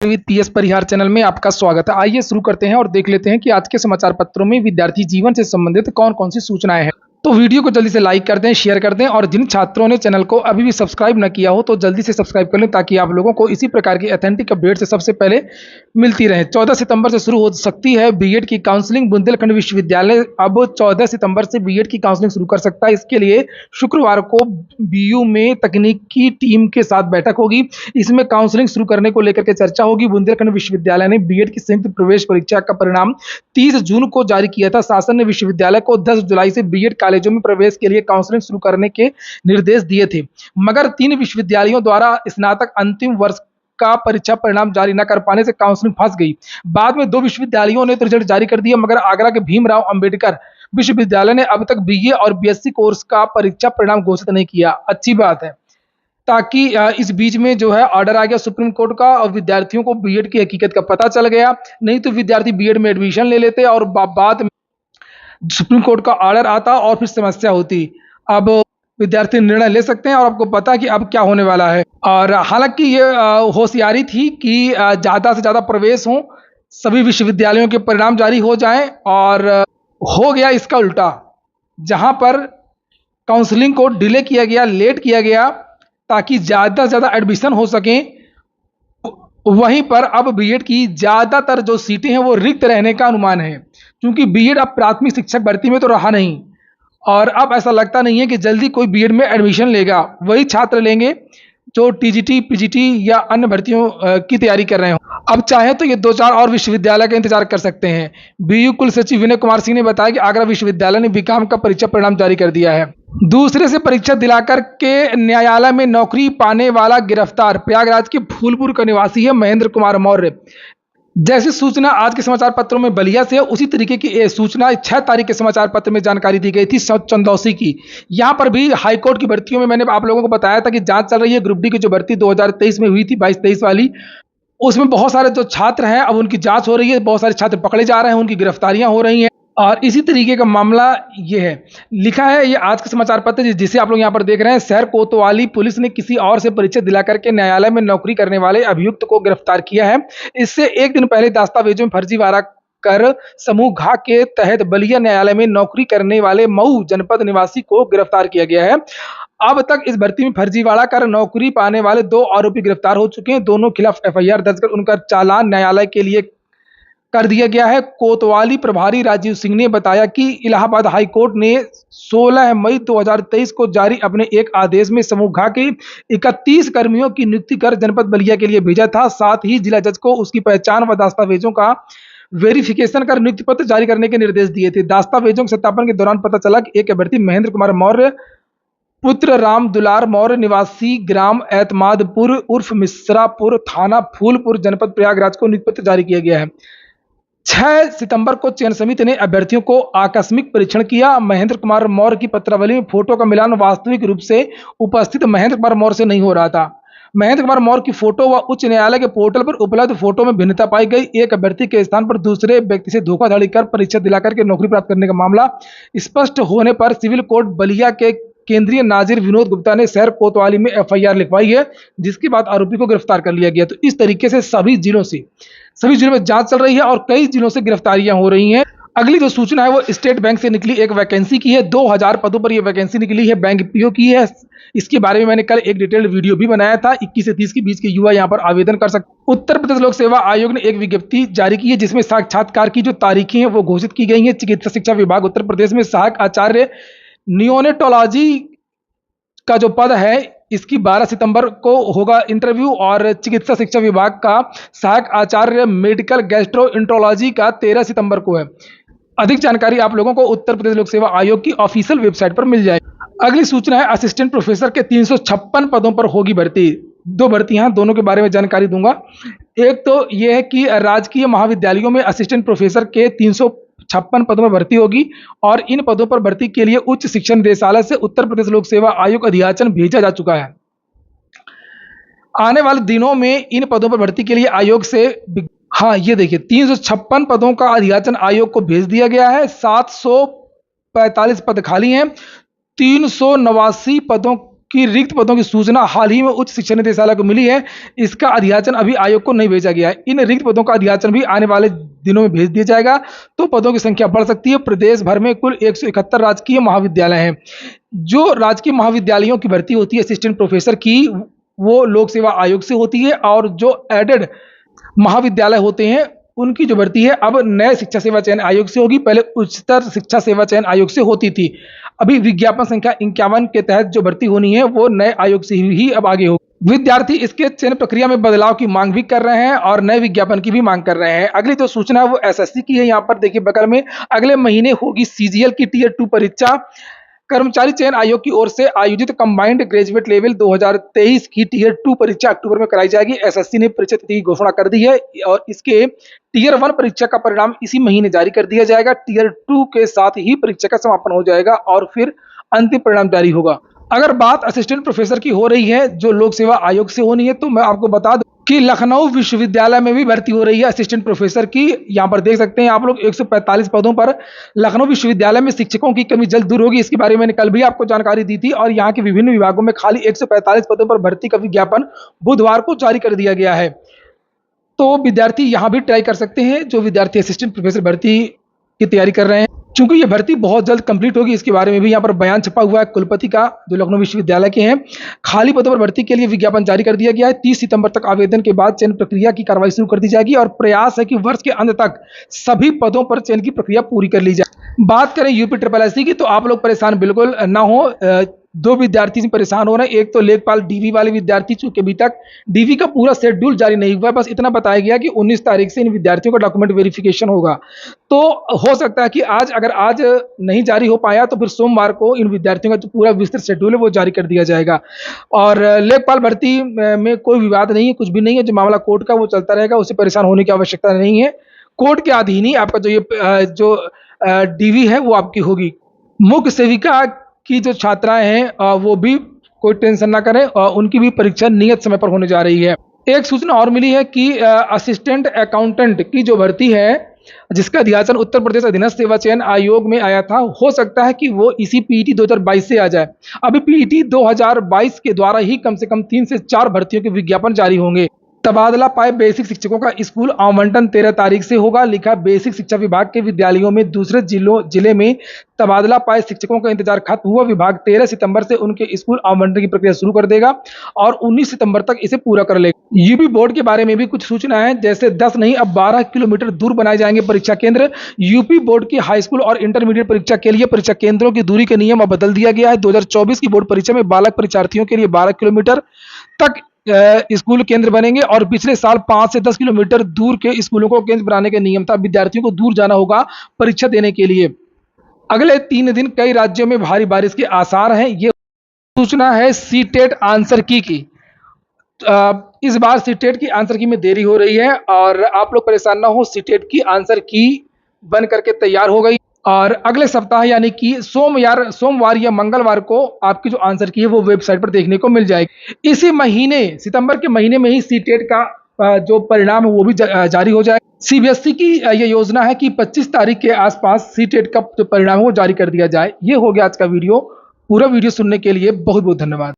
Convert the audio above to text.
With PS Parihar channel में आपका स्वागत है। आइए शुरू करते हैं और देख लेते हैं कि आज के समाचार पत्रों में विद्यार्थी जीवन से संबंधित कौन कौन सी सूचनाएं हैं। तो वीडियो को जल्दी से लाइक कर दें, शेयर कर दें और जिन छात्रों ने चैनल को अभी भी सब्सक्राइब न किया हो तो जल्दी से सब्सक्राइब कर लें ताकि आप लोगों को इसी प्रकार की ऑथेंटिक अपडेट से सबसे पहले मिलती रहे। 14 सितंबर से शुरू हो सकती है बीएड की काउंसलिंग। बुंदेलखंड विश्वविद्यालय अब 14 सितंबर से बीएड की काउंसलिंग शुरू कर सकता है। इसके लिए शुक्रवार को बीयू में तकनीकी टीम के साथ बैठक होगी। इसमें काउंसलिंग शुरू करने को लेकर के चर्चा होगी। बुंदेलखंड विश्वविद्यालय ने बीएड की संयुक्त प्रवेश परीक्षा का परिणाम 30 जून को जारी किया था। शासन ने विश्वविद्यालय को 10 जुलाई से बीएड कॉलेजों में प्रवेश के लिए काउंसलिंग शुरू करने के निर्देश दिए थे, मगर 3 विश्वविद्यालयों द्वारा स्नातक अंतिम वर्ष का परीक्षा परिणाम जारी न कर पाने से काउंसलिंग फंस गई। बाद में 2 विश्वविद्यालयों ने तो रिजल्ट जारी कर दिया, मगर आगरा के भीमराव अंबेडकर विश्वविद्यालय ने अब तक बीए और बीएससी कोर्स का परीक्षा परिणाम घोषित नहीं किया। अच्छी बात है, ताकि इस बीच में जो है ऑर्डर आ गया सुप्रीम कोर्ट का और विद्यार्थियों को बीएड की हकीकत का पता चल गया। नहीं तो विद्यार्थी बीएड में एडमिशन ले लेते और बाद में सुप्रीम कोर्ट का ऑर्डर आता और फिर समस्या होती। अब विद्यार्थी निर्णय ले सकते हैं और आपको पता है कि अब क्या होने वाला है। और हालांकि ये होशियारी थी कि ज़्यादा से ज़्यादा प्रवेश हो, सभी विश्वविद्यालयों के परिणाम जारी हो जाएं, और हो गया इसका उल्टा। जहां पर काउंसलिंग को डिले किया गया, लेट किया गया ताकि ज़्यादा से ज़्यादा एडमिशन हो सकें, वहीं पर अब बीएड की ज़्यादातर जो सीटें हैं वो रिक्त रहने का अनुमान है, क्योंकि बीएड अब प्राथमिक शिक्षक भर्ती में तो रहा नहीं और अब ऐसा लगता नहीं है कि जल्दी कोई बीएड में एडमिशन लेगा। वही छात्र लेंगे जो टीजीटी, पीजीटी या अन्य भर्तियों की तैयारी कर रहे हो। अब चाहे तो ये 2-4 और विश्वविद्यालय का इंतजार कर सकते हैं। बीयू कुल सचिव विनय कुमार सिंह ने बताया कि आगरा विश्वविद्यालय ने बीकॉम का परीक्षा परिणाम जारी कर दिया है। दूसरे से परीक्षा दिलाकर के न्यायालय में नौकरी पाने वाला गिरफ्तार। प्रयागराज के फूलपुर का निवासी है महेंद्र कुमार मौर्य। जैसी सूचना आज के समाचार पत्रों में बलिया से है, उसी तरीके की सूचना 6 तारीख के समाचार पत्र में जानकारी दी गई थी चंदौसी की। यहां पर भी हाईकोर्ट की भर्तियों में मैंने आप लोगों को बताया था कि जांच चल रही है। ग्रुप डी की जो भर्ती 2023 में हुई थी, 22-23 वाली, उसमें बहुत सारे जो छात्र हैं अब उनकी जांच हो रही है। बहुत सारे छात्र पकड़े जा रहे हैं, उनकी गिरफ्तारियां हो रही हैं और इसी तरीके का मामला ये है। लिखा है ये आज के समाचार पत्र जिसे आप लोग यहाँ पर देख रहे हैं। शहर कोतवाली पुलिस ने किसी और से परीक्षा दिला करके न्यायालय में नौकरी करने वाले अभियुक्त को गिरफ्तार किया है। इससे एक दिन पहले दस्तावेजों में फर्जीवाड़ा कर समूह घा के तहत बलिया न्यायालय में नौकरी करने वाले मऊ जनपद निवासी को गिरफ्तार किया गया है। अब तक इस भर्ती में फर्जीवाड़ा कर नौकरी पाने वाले 2 आरोपी गिरफ्तार हो चुके हैं। दोनों खिलाफ एफआईआर दर्ज कर उनका चालान न्यायालय के लिए कर दिया गया है। कोतवाली प्रभारी राजीव सिंह ने बताया कि इलाहाबाद हाई कोर्ट ने 16 मई 2023 को जारी अपने एक आदेश में समूह घा के 31 कर्मियों की नियुक्ति कर जनपद बलिया के लिए भेजा था। साथ ही जिला जज को उसकी पहचान व दस्तावेजों का वेरिफिकेशन कर नियुक्ति पत्र जारी करने के निर्देश दिए थे। दस्तावेजों के सत्यापन के दौरान पता चला कि एक अभ्यर्थी महेंद्र कुमार मौर्य पुत्र राम दुलार मौर्य निवासी ग्राम एतमादपुर उर्फ मिश्रापुर, थाना फूलपुर, जनपद प्रयागराज को नियुक्ति पत्र जारी किया गया है। 6 सितंबर को चयन समिति ने अभ्यर्थियों को आकस्मिक परीक्षण किया। महेंद्र कुमार मौर्य की पत्रावली में फोटो का मिलान वास्तविक रूप से उपस्थित महेंद्र कुमार मौर्य से नहीं हो रहा था। महेंद्र कुमार मौर्य की फोटो व उच्च न्यायालय के पोर्टल पर उपलब्ध फोटो में भिन्नता पाई गई। एक अभ्यर्थी के स्थान पर दूसरे व्यक्ति से धोखाधड़ी कर परीक्षा दिलाकर के नौकरी प्राप्त करने का मामला स्पष्ट होने पर सिविल कोर्ट बलिया के केंद्रीय नाजिर विनोद गुप्ता ने शहर कोतवाली में एफआईआर लिखवाई है, जिसके बाद आरोपी को गिरफ्तार कर लिया गया। तो इस तरीके से सभी जिलों में जांच चल रही है और कई जिलों से गिरफ्तारियां हो रही हैं। अगली जो सूचना है वो स्टेट बैंक से निकली एक वैकेंसी की है। 2000 पदों पर यह वैकेंसी निकली है, बैंक पीओ की है। इसके बारे में मैंने कल एक डिटेल्ड वीडियो भी बनाया था। 21 से 30 के बीच के युवा यहाँ पर आवेदन कर सकते। उत्तर प्रदेश लोक सेवा आयोग ने एक विज्ञप्ति जारी की है जिसमें साक्षात्कार की जो तारीखें हैं वो घोषित की गई हैं। चिकित्सा शिक्षा विभाग उत्तर प्रदेश में सहायक आचार्य नियोनेटोलॉजी का जो पद है इसकी 12 सितंबर को होगा इंटरव्यू और चिकित्सा शिक्षा विभाग का सहायक आचार्य मेडिकल गैस्ट्रोएंटरोलॉजी का 13 सितंबर को है। अधिक जानकारी आप लोगों को उत्तर प्रदेश लोक सेवा आयोग की ऑफिशियल वेबसाइट पर मिल जाएगी। अगली सूचना है असिस्टेंट प्रोफेसर के 356 पदों पर होगी भर्ती। 2 भर्तियां, दोनों के बारे में जानकारी दूंगा। एक तो यह है कि राजकीय महाविद्यालयों में असिस्टेंट प्रोफेसर के 356 पदों पर भर्ती होगी और इन पदों पर भर्ती के लिए उच्च शिक्षा निदेशालय से उत्तर प्रदेश लोक सेवा आयोग अधियाचन भेजा जा चुका है। आने वाले दिनों में इन पदों पर भर्ती के लिए आयोग से ये देखिए 356 पदों का अधियाचन आयोग को भेज दिया गया है। 745 पद खाली हैं। 389 पदों कि रिक्त पदों की सूचना हाल ही में उच्च शिक्षा निदेशालय को मिली है। इसका अध्याचन अभी आयोग को नहीं भेजा गया है। इन रिक्त पदों का अध्याचन भी आने वाले दिनों में भेज दिया जाएगा, तो पदों की संख्या बढ़ सकती है। प्रदेश भर में कुल 171 राजकीय महाविद्यालय हैं। जो राजकीय महाविद्यालयों की भर्ती होती है असिस्टेंट प्रोफेसर की, वो लोक सेवा आयोग से होती है, और जो एडेड महाविद्यालय होते हैं उनकी जो भर्ती है अब नए शिक्षा सेवा चयन आयोग से होगी। पहले उच्चतर शिक्षा सेवा चयन आयोग से होती थी। अभी विज्ञापन संख्या 51 के तहत जो भर्ती होनी है वो नए आयोग से ही अब आगे होगी। विद्यार्थी इसके चयन प्रक्रिया में बदलाव की मांग भी कर रहे हैं और नए विज्ञापन की भी मांग कर रहे हैं। अगली जो सूचना है वो एसएससी की है। यहाँ पर देखिए बगल में अगले महीने होगी सीजीएल की टियर 2 परीक्षा। कर्मचारी चयन आयोग की ओर से आयोजित कंबाइंड ग्रेजुएट लेवल 2023 की टियर 2 परीक्षा अक्टूबर में कराई जाएगी। एसएससी ने परीक्षा तिथि की घोषणा कर दी है और इसके टियर 1 परीक्षा का परिणाम इसी महीने जारी कर दिया जाएगा। टियर 2 के साथ ही परीक्षा का समापन हो जाएगा और फिर अंतिम परिणाम जारी होगा। अगर बात असिस्टेंट प्रोफेसर की हो रही है जो लोक सेवा आयोग से होनी है, तो मैं आपको बता दूं कि लखनऊ विश्वविद्यालय में भी भर्ती हो रही है असिस्टेंट प्रोफेसर की। यहाँ पर देख सकते हैं आप लोग 145 पदों पर लखनऊ विश्वविद्यालय में शिक्षकों की कमी जल्द दूर होगी। इसके बारे में मैंने कल भी आपको जानकारी दी थी और यहाँ के विभिन्न विभागों में खाली 145 पदों पर भर्ती का विज्ञापन बुधवार को जारी कर दिया गया है। तो विद्यार्थी यहाँ भी ट्राई कर सकते हैं जो विद्यार्थी असिस्टेंट प्रोफेसर भर्ती की तैयारी कर रहे हैं, चूंकि ये भर्ती बहुत जल्द कंप्लीट होगी। इसके बारे में भी यहाँ पर बयान छपा हुआ है कुलपति का जो लखनऊ विश्वविद्यालय के हैं। खाली पदों पर भर्ती के लिए विज्ञापन जारी कर दिया गया है। 30 सितंबर तक आवेदन के बाद चयन प्रक्रिया की कार्रवाई शुरू कर दी जाएगी और प्रयास है कि वर्ष के अंत तक सभी पदों पर चयन की प्रक्रिया पूरी कर ली जाए। बात करें यूपी SSSC की, तो आप लोग परेशान बिल्कुल ना हो। दो विद्यार्थी से परेशान हो रहे हैं। एक तो लेखपाल डीवी वाले विद्यार्थी, चूंकि अभी तक डीवी का पूरा शेड्यूल जारी नहीं हुआ है, बस इतना बताया गया कि 19 तारीख से इन विद्यार्थियों का डॉक्यूमेंट वेरिफिकेशन होगा। तो हो सकता है कि अगर आज नहीं जारी हो पाया तो फिर सोमवार को इन विद्यार्थियों का जो पूरा विस्तृत शेड्यूल है वो जारी कर दिया जाएगा। और लेखपाल भर्ती में कोई विवाद नहीं है, कुछ भी नहीं है। जो मामला कोर्ट का वो चलता रहेगा, उससे परेशान होने की आवश्यकता नहीं है। कोर्ट के अधीन ही आपका जो डीवी है वो आपकी होगी। मुख्य सेविका की जो छात्राएं हैं वो भी कोई टेंशन ना करें, उनकी भी परीक्षा नियत समय पर होने जा रही है। एक सूचना और मिली है कि असिस्टेंट अकाउंटेंट की जो भर्ती है जिसका अध्याचन उत्तर प्रदेश अधीनस्थ सेवा चयन आयोग में आया था, हो सकता है कि वो इसी पीईटी 2022 से आ जाए। अभी पीईटी 2022 के द्वारा ही कम से कम 3 से 4 भर्तियों के विज्ञापन जारी होंगे। तबादला पाए बेसिक शिक्षकों का स्कूल आवंटन 13 तारीख से होगा। लिखा बेसिक शिक्षा विभाग के विद्यालयों में दूसरे जिले में तबादला पाए शिक्षकों का इंतजार खत्म हुआ। विभाग 13 सितंबर से उनके स्कूल आवंटन की प्रक्रिया शुरू कर देगा और 19 सितंबर तक इसे पूरा कर लेगा। यूपी बोर्ड के बारे में भी कुछ सूचना है, जैसे 10 नहीं अब 12 किलोमीटर दूर बनाए जाएंगे परीक्षा केंद्र। यूपी बोर्ड की हाई स्कूल और इंटरमीडिएट परीक्षा के लिए परीक्षा केंद्रों की दूरी के नियम अब बदल दिया गया है। 2024 की बोर्ड परीक्षा में बालक परीक्षार्थियों के लिए 12 किलोमीटर तक स्कूल केंद्र बनेंगे और पिछले साल 5 से 10 किलोमीटर दूर के स्कूलों को केंद्र बनाने का नियम था। विद्यार्थियों को दूर जाना होगा परीक्षा देने के लिए। अगले 3 दिन कई राज्यों में भारी बारिश के आसार हैं। ये सूचना है सीटेट आंसर की। इस बार सीटेट की आंसर की में देरी हो रही है और आप लोग परेशान ना हो, सीटेट की आंसर की बन करके तैयार हो गई और अगले सप्ताह यानी कि सोमवार या मंगलवार को आपकी जो आंसर की है वो वेबसाइट पर देखने को मिल जाएगी। इसी महीने सितंबर के महीने में ही सीटेट का जो परिणाम है वो भी जारी हो जाएगा। सीबीएसई की ये योजना है कि 25 तारीख के आसपास सीटेट का जो परिणाम है वो जारी कर दिया जाए। ये हो गया आज का वीडियो। पूरा वीडियो सुनने के लिए बहुत बहुत धन्यवाद।